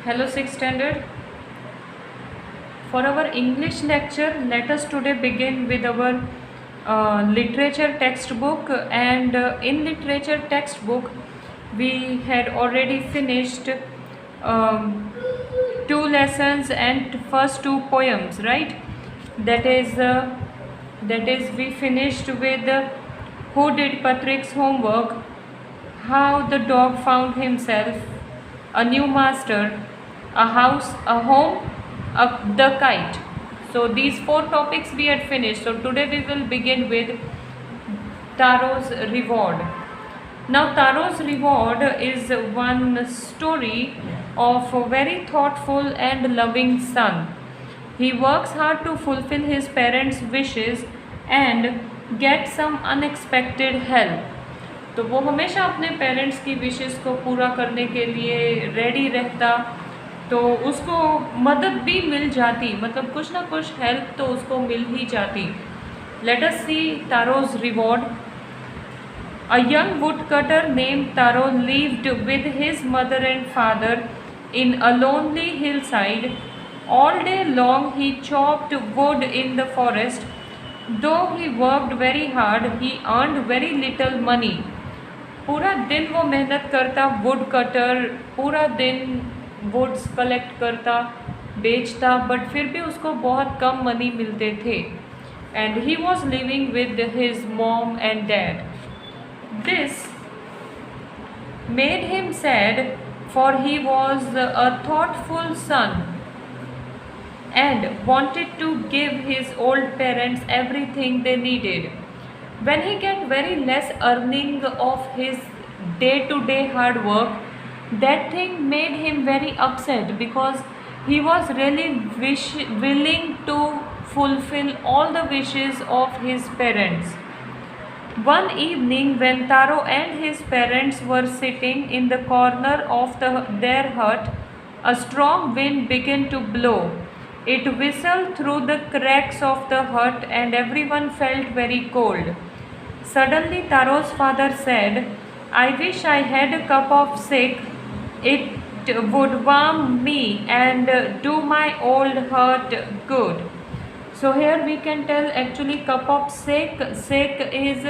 Hello, 6th standard. For our English lecture, let us today begin with our literature textbook. And in literature textbook, we had already finished um, two lessons and first two poems, right? That is, uh, that is, we finished with who did Patrick's homework, how the dog found himself, a new master, a house, a home, the kite. So these four topics we had finished. So today we will begin with Taro's reward. Now Taro's reward is one story of a very thoughtful and loving son. He works hard to fulfill his parents' wishes and get some unexpected help. तो वो हमेशा अपने parents की wishes को पूरा करने के लिए रेडी रहता, तो उसको मदद भी मिल जाती, मतलब कुछ ना कुछ हेल्प तो उसको मिल ही जाती. Let us see Taro's reward. A young woodcutter named Taro lived with his mother and father in a lonely hillside. All day long he chopped wood in the forest. Though he worked very hard, he earned very little money. पूरा दिन वो मेहनत करता, would cutter, पूरा दिन woods collect करता, बेचता, but फिर भी उसको बहुत कम मनी मिलते थे. And he was living with his mom and dad. This made him sad, for he was a thoughtful son and wanted to give his old parents everything they needed. When he get very less earning of his day-to-day hard work, that thing made him very upset because he was really willing to fulfill all the wishes of his parents. One evening when Taro and his parents were sitting in the corner of their hut, a strong wind began to blow. It whistled through the cracks of the hut and everyone felt very cold. Suddenly Taro's father said, "I wish I had a cup of sake. It would warm me and do my old heart good." So here we can tell actually cup of sake. Sake is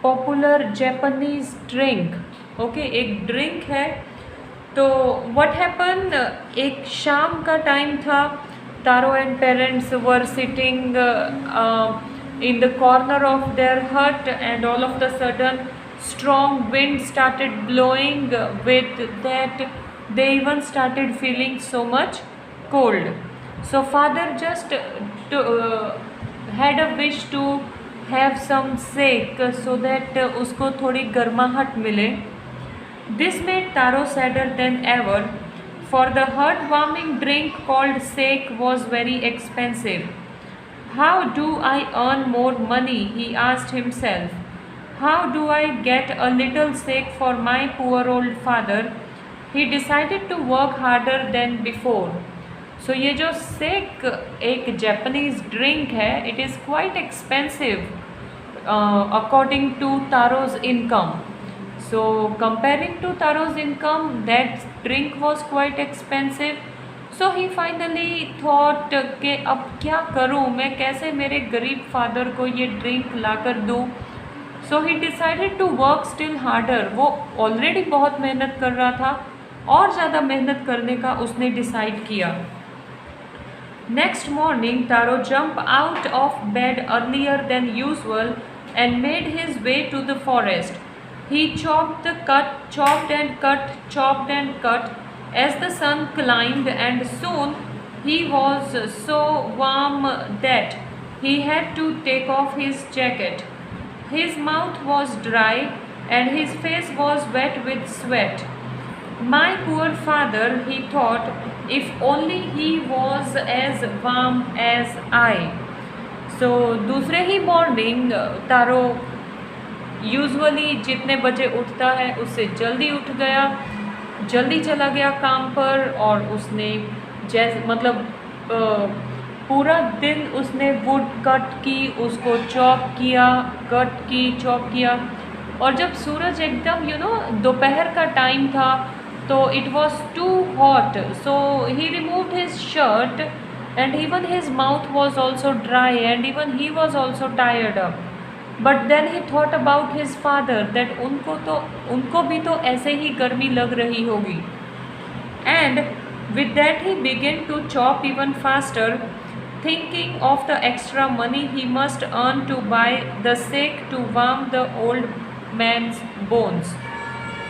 popular Japanese drink. Okay, एक drink है. तो what happened? एक शाम का time था. Taro and parents were sitting in the corner of their hut, and all of a sudden strong wind started blowing. With that they even started feeling so much cold. So father just had a wish to have some sake so that usko thodi garmahat mile. This made Taro sadder than ever, for the heart-warming drink called sake was very expensive. How do I earn more money? He asked himself. How do I get a little sake for my poor old father? He decided to work harder than before. So ये जो sake एक Japanese drink है, it is quite expensive according to Taro's income. So comparing to Taro's income, that drink was quite expensive. So he finally thought कि अब क्या करूँ मैं, कैसे मेरे गरीब फादर को ये ड्रिंक ला कर दूँ. So he decided to work still harder. वो ऑलरेडी बहुत मेहनत कर रहा था, और ज़्यादा मेहनत करने का उसने डिसाइड किया. Next morning, Taro jumped out of bed earlier than usual and made his way to the forest. He chopped and cut as the sun climbed, and soon he was so warm that he had to take off his jacket. His mouth was dry and his face was wet with sweat. My poor father, he thought, if only he was as warm as I. So दूसरे ही morning तारो usually जितने बजे उठता है उससे जल्दी उठ गया, जल्दी चला गया काम पर, और उसने मतलब पूरा दिन उसने वुड कट की, उसको चॉप किया, चॉप किया. और जब सूरज एकदम दोपहर का टाइम था, तो it was too hot, so he removed his shirt, and even his mouth was also dry, and even he was also tired up. But then he thought about his father, that उनको भी तो ऐसे ही गर्मी लग रही होगी. And with that he began to chop even faster, thinking of the extra money he must earn to buy the sake to warm the old man's bones.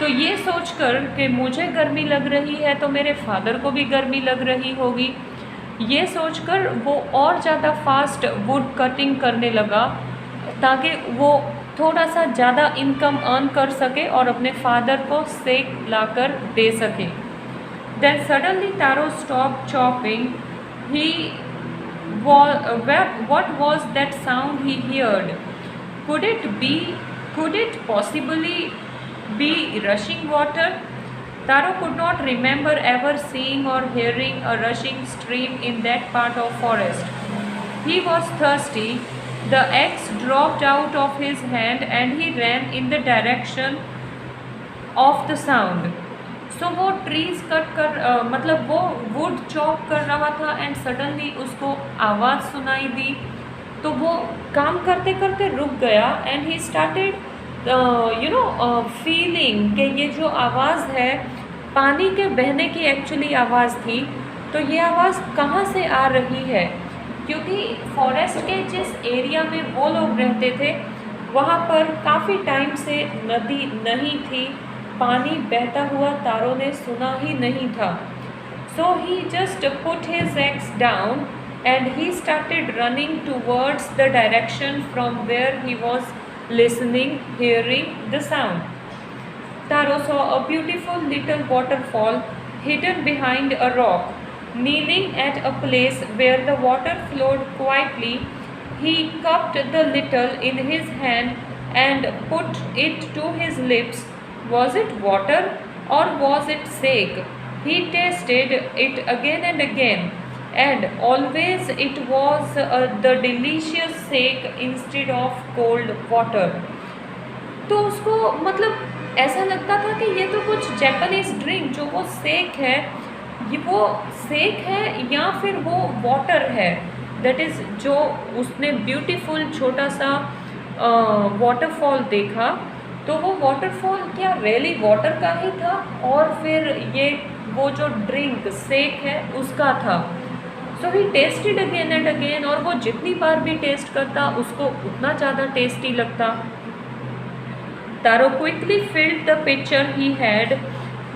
तो ये सोचकर कि मुझे गर्मी लग रही है तो मेरे फादर को भी गर्मी लग रही होगी, ये सोचकर वो और ज़्यादा फास्ट वुड कटिंग करने लगा ताकि वो थोड़ा सा ज़्यादा इनकम अर्न कर सके और अपने फादर को सेक लाकर दे सके. Then suddenly Taro stop chopping. He what was that sound he heard? Could it possibly be rushing water? Taro could not remember ever seeing or hearing a rushing stream in that part of forest. He was thirsty. The axe dropped out of his hand and he ran in the direction of the sound. So वो trees cut कर मतलब वो would chop कर रहा था and suddenly उसको आवाज़ सुनाई दी, तो वो काम करते करते रुक गया एंड ही स्टार्टेड फीलिंग कि ये जो आवाज़ है पानी के बहने की एक्चुअली आवाज़ थी. तो ये आवाज़ कहाँ से आ रही है, क्योंकि फॉरेस्ट के जिस एरिया में वो लोग रहते थे वहाँ पर काफ़ी टाइम से नदी नहीं थी, पानी बहता हुआ तारो ने सुना ही नहीं था. So he just put his axe down and he started running towards the direction from where he was listening, hearing the sound. Taro saw a beautiful little waterfall hidden behind a rock. Kneeling at a place where the water flowed quietly, he cupped the little in his hand and put it to his lips. Was it water or was it sake? He tasted it again and again, and always it was the delicious sake instead of cold water. तो उसको मतलब ऐसा लगता था कि ये तो कुछ जापानीज ड्रिंक जो वो सेक है, ये वो सेक है या फिर वो वाटर है. दैट इज़ जो उसने ब्यूटीफुल छोटा सा वाटरफॉल देखा, तो वो वाटरफॉल क्या रियली वाटर का ही था और फिर ये वो जो ड्रिंक सेक है उसका था. So he tested again and again, और वो जितनी बार भी टेस्ट करता उसको उतना ज़्यादा टेस्टी लगता. Taro quickly filled the pitcher he had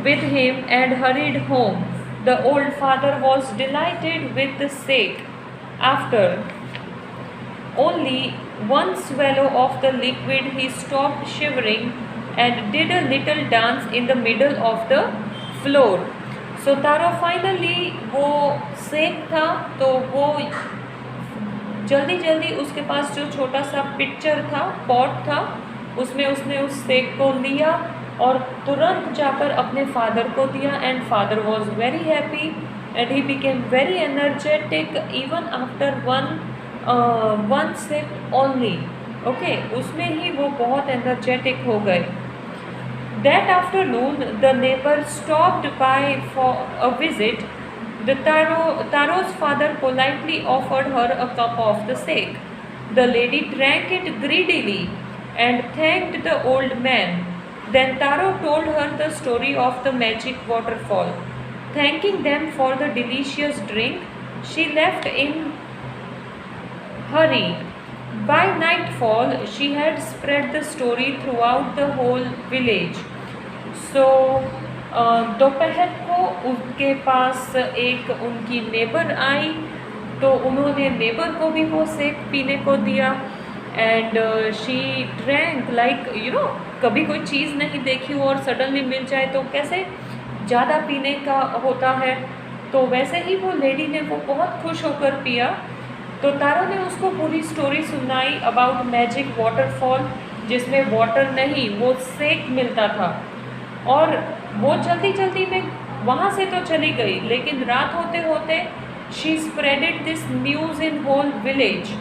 with him and hurried home. The old father was delighted with the sake. After only one swallow of the liquid he stopped shivering and did a little dance in the middle of the floor. So taro finally वो सेक था तो वो जल्दी जल्दी उसके पास जो छोटा सा पिक्चर था, पॉट था, उसमें उसने उस सेक को लिया और तुरंत जाकर अपने फादर को दिया. And father was very happy and he became very energetic even after one sip only. Okay, उसमें ही वो बहुत एनर्जेटिक हो गए. That afternoon the neighbour stopped by for a visit. The Taro's father politely offered her a cup of the sake. The lady drank it greedily and thanked the old man. Then Taro told her the story of the magic waterfall. Thanking them for the delicious drink, she left in hurry. By nightfall, she had spread the story throughout the whole village. So, दोपहर को उनके पास एक उनकी neighbour I, तो उन्होंने neighbour को भी वो सेक पीने को दिया. एंड शी ड्रैंक लाइक कभी कोई चीज़ नहीं देखी हो और सडनली मिल जाए तो कैसे ज़्यादा पीने का होता है, तो वैसे ही वो लेडी ने वो बहुत खुश होकर पिया. तो तारो ने उसको पूरी स्टोरी सुनाई अबाउट मैजिक वाटरफॉल, जिसमें वाटर नहीं वो सेक मिलता था. और वो जल्दी जल्दी में वहाँ से तो चली गई, लेकिन रात होते होते she spreaded this news in whole village.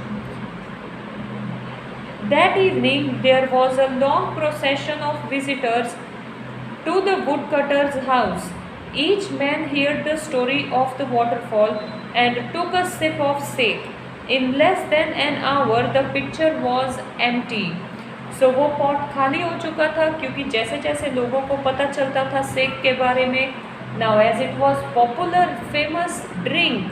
That evening there was a long procession of visitors to the woodcutter's house. Each man heard the story of the waterfall and took a sip of sake. In less than an hour, the pitcher was empty. सो वो pot खाली हो चुका था क्योंकि जैसे जैसे लोगों को पता चलता था सेक के बारे में, now as it was popular famous drink,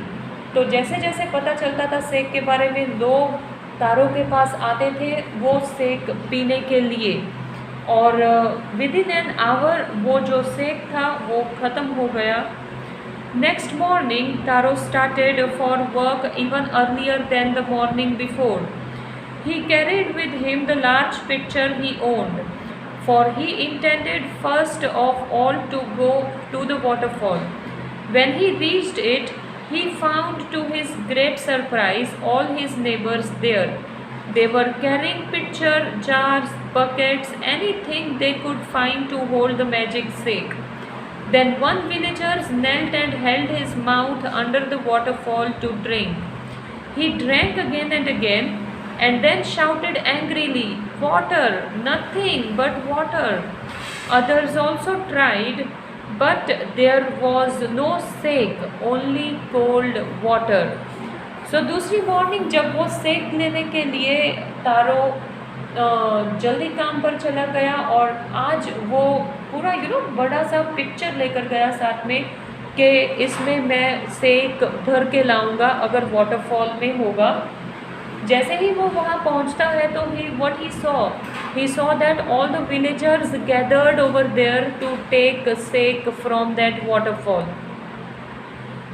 तो जैसे जैसे पता चलता था सेक के बारे में लोग तारों के पास आते थे वो सेक पीने के लिए, और विद इन एन आवर वो जो सेक था वो ख़त्म हो गया. Next morning Taro started for work even earlier than the morning before. He carried with him the large pitcher he owned, for he intended first of all to go to the waterfall. When he reached it, he found to his great surprise all his neighbors there. They were carrying pitcher, jars, buckets, anything they could find to hold the magic sake. Then one villager knelt and held his mouth under the waterfall to drink. He drank again and again, and then shouted angrily, "Water! Nothing but water!" Others also tried, but there was no sake, only cold water. So दूसरी morning जब वो सेक लेने के लिए तारो जल्दी काम पर चला गया, और आज वो पूरा बड़ा सा पिक्चर लेकर गया साथ में कि इसमें मैं सेक भर के लाऊंगा अगर वाटरफॉल में होगा. जैसे ही वो वहाँ पहुँचता है तो he saw that all the villagers gathered over there to take sake from that waterfall,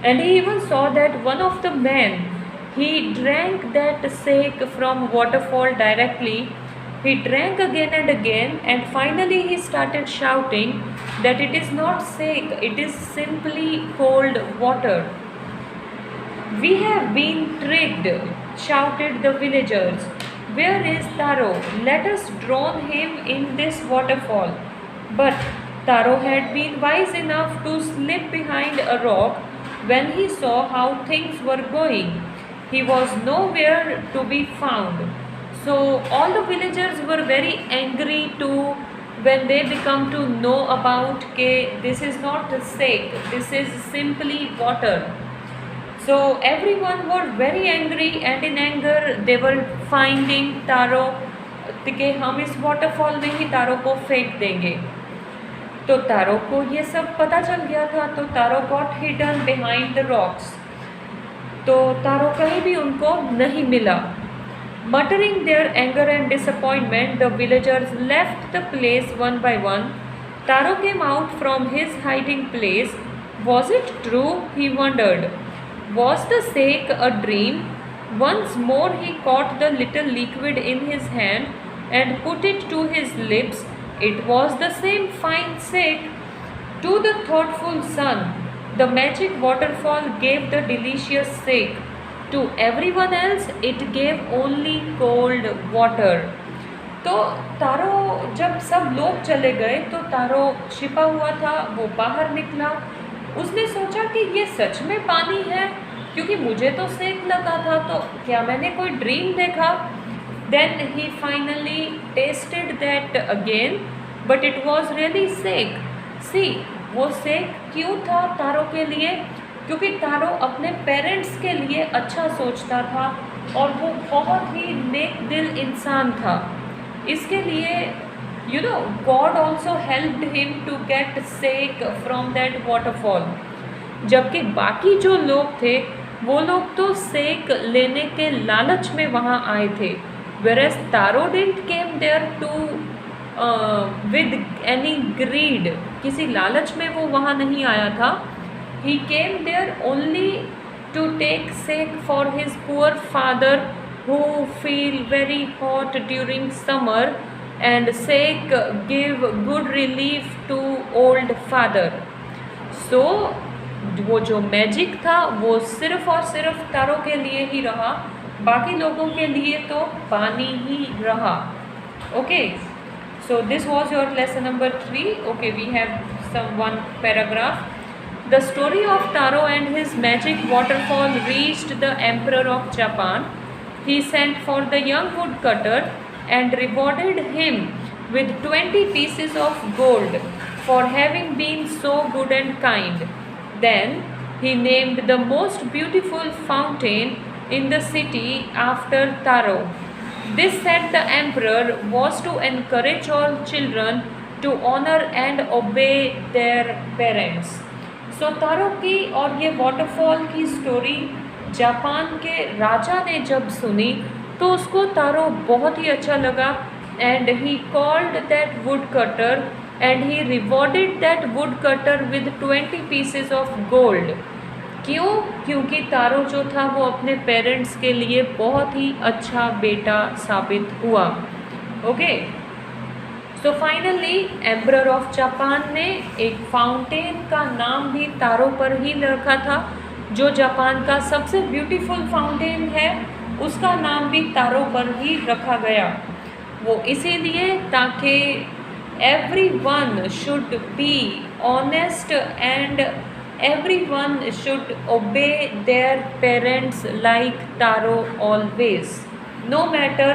and he even saw that one of the men, he drank that sake from waterfall directly. He drank again and again, and finally he started shouting that it is not sake, it is simply cold water. "We have been tricked," shouted the villagers. "Where is Taro? Let us drown him in this waterfall." But Taro had been wise enough to slip behind a rock when he saw how things were going. He was nowhere to be found. So all the villagers were very angry too when they become to know about that this is not sake, this is simply water. So everyone were very angry, and in anger they were finding तारो कि हम इस waterfall में ही तारो को फेंक देंगे. तो तारो को ये सब पता चल गया था, तो Taro got hidden behind the rocks. तो तारो कहीं भी उनको नहीं मिला. Muttering their anger and disappointment, the villagers left the place one by one. Taro came out from his hiding place. Was it true? He wondered. Was the sake a dream? Once more he caught the little liquid in his hand and put it to his lips. It was the same fine sake. To the thoughtful son, the magic waterfall gave the delicious sake. To everyone else, it gave only cold water. तो तारो जब सब लोग चले गए तो तारो छिपा हुआ था, वो बाहर निकला. उसने सोचा कि ये सच में पानी है, क्योंकि मुझे तो सेक लगा था, तो क्या मैंने कोई ड्रीम देखा. Then he finally tasted that again, but it was really sake. See वो सेक क्यों था तारो के लिए? क्योंकि तारो अपने पेरेंट्स के लिए अच्छा सोचता था और वो बहुत ही नेक दिल इंसान था. इसके लिए God also helped him to get sake from that waterfall. जबकि बाकी जो लोग थे वो लोग तो सेक लेने के लालच में वहाँ आए थे, whereas Taro didn't came there to with any greed. किसी लालच में वो वहाँ नहीं आया था. He came there only to take sake for his poor father who feel very hot during summer, and sake give good relief to old father. So वो जो मैजिक था वो सिर्फ और सिर्फ तारो के लिए ही रहा, बाकी लोगों के लिए तो पानी ही रहा. Okay, so this was your lesson number 3. Okay, we have one paragraph. The story of Taro and his magic waterfall reached the Emperor of Japan. He sent for the young woodcutter and rewarded him with 20 pieces of gold. for having been so good and kind. Then he named the most beautiful fountain in the city after Taro. This, said the emperor, was to encourage all children to honor and obey their parents. सो तारो की और ये waterfall की story Japan के राजा ने जब सुनी तो उसको तारो बहुत ही अच्छा लगा, and he called that would cutter and he rewarded that would cutter with 20 pieces of gold. क्यों? क्योंकि तारो जो था वो अपने पेरेंट्स के लिए बहुत ही अच्छा बेटा साबित हुआ. Okay, so finally emperor of Japan ने एक फाउंटेन का नाम भी तारो पर ही रखा था. जो जापान का सबसे ब्यूटीफुल फाउंटेन है उसका नाम भी तारो पर ही रखा गया. वो इसीलिए ताकि everyone should be honest and everyone should obey their parents like Taro always, no matter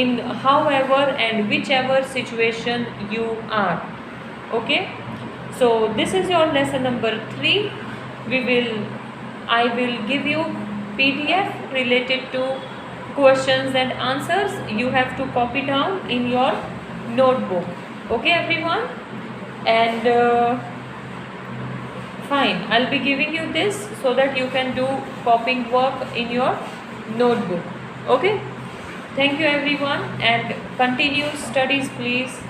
in however and whichever situation you are. Okay, so this is your lesson number 3. I will give you PDF related to questions and answers. You have to copy down in your notebook. Okay everyone, and fine, I'll be giving you this so that you can do copying work in your notebook. Okay, thank you everyone, and continue studies please.